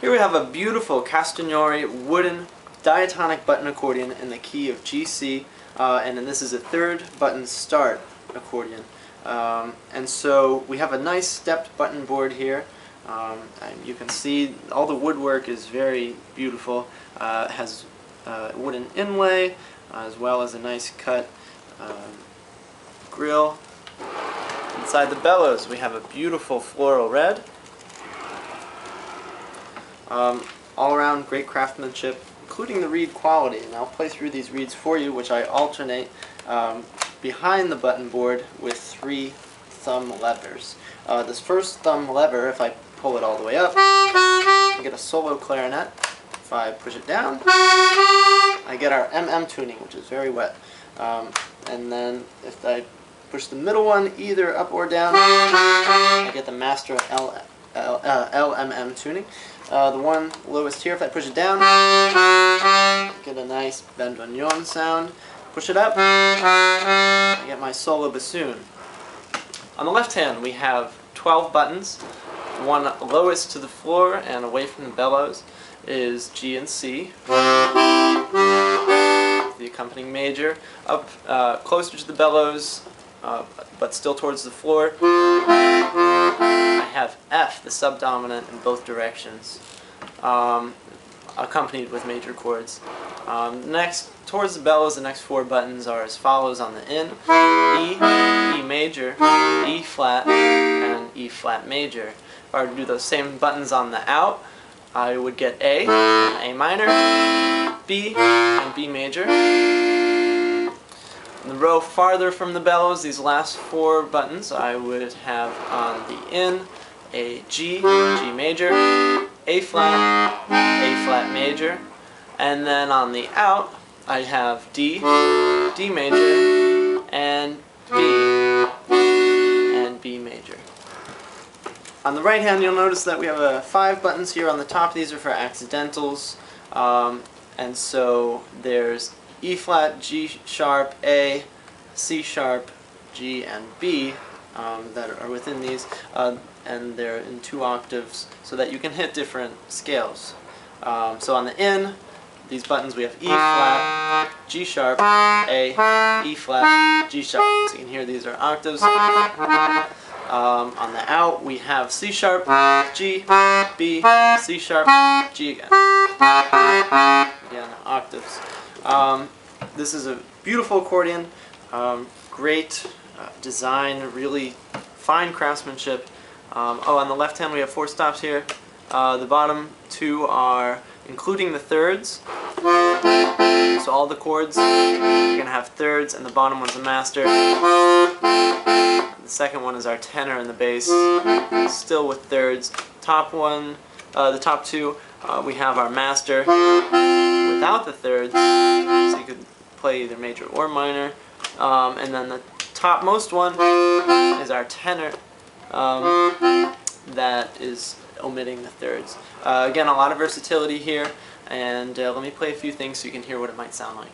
Here we have a beautiful Castagnari wooden diatonic button accordion in the key of G, C, and then this is a third button start accordion. And so we have a nice stepped button board here. And you can see all the woodwork is very beautiful. It has wooden inlay as well as a nice cut grill. Inside the bellows we have a beautiful floral red. All around great craftsmanship, including the reed quality. And I'll play through these reeds for you, which I alternate behind the button board with 3 thumb levers. This first thumb lever, if I pull it all the way up, I get a solo clarinet. If I push it down, I get our LMM tuning, which is very wet. And then if I push the middle one either up or down, I get the master LMM tuning. The one lowest here, if I push it down, get a nice bandoneon sound. Push it up, I get my solo bassoon. On the left hand we have 12 buttons. One lowest to the floor and away from the bellows is G and C. The accompanying major. Up closer to the bellows, but still towards the floor, I have F, the subdominant, in both directions, accompanied with major chords. Next, towards the bellows, the next 4 buttons are as follows on the in: E, E major, E flat, and E flat major. If I were to do those same buttons on the out, I would get A, and A minor, B, and B major. In the row farther from the bellows, these last 4 buttons, I would have on the in a G, G major, A flat major, and then on the out I have D, D major, and B major. On the right hand you'll notice that we have 5 buttons here on the top. These are for accidentals, and so there's E flat, G sharp, A, C sharp, G, and B that are within these, and they're in 2 octaves so that you can hit different scales. So on the in, these buttons we have E flat, G sharp, A, E flat, G sharp. So you can hear these are octaves. On the out we have C sharp, G, B, C sharp, G again. Again, octaves. This is a beautiful accordion, great design, really fine craftsmanship. On the left hand we have 4 stops here. The bottom 2 are including the thirds. So all the chords are going to have thirds, and the bottom one's a master. The second one is our tenor and the bass, still with thirds. The top 2, we have our master without the thirds, so you could play either major or minor. And then the topmost one is our tenor, that is omitting the thirds. Again, a lot of versatility here, and let me play a few things so you can hear what it might sound like.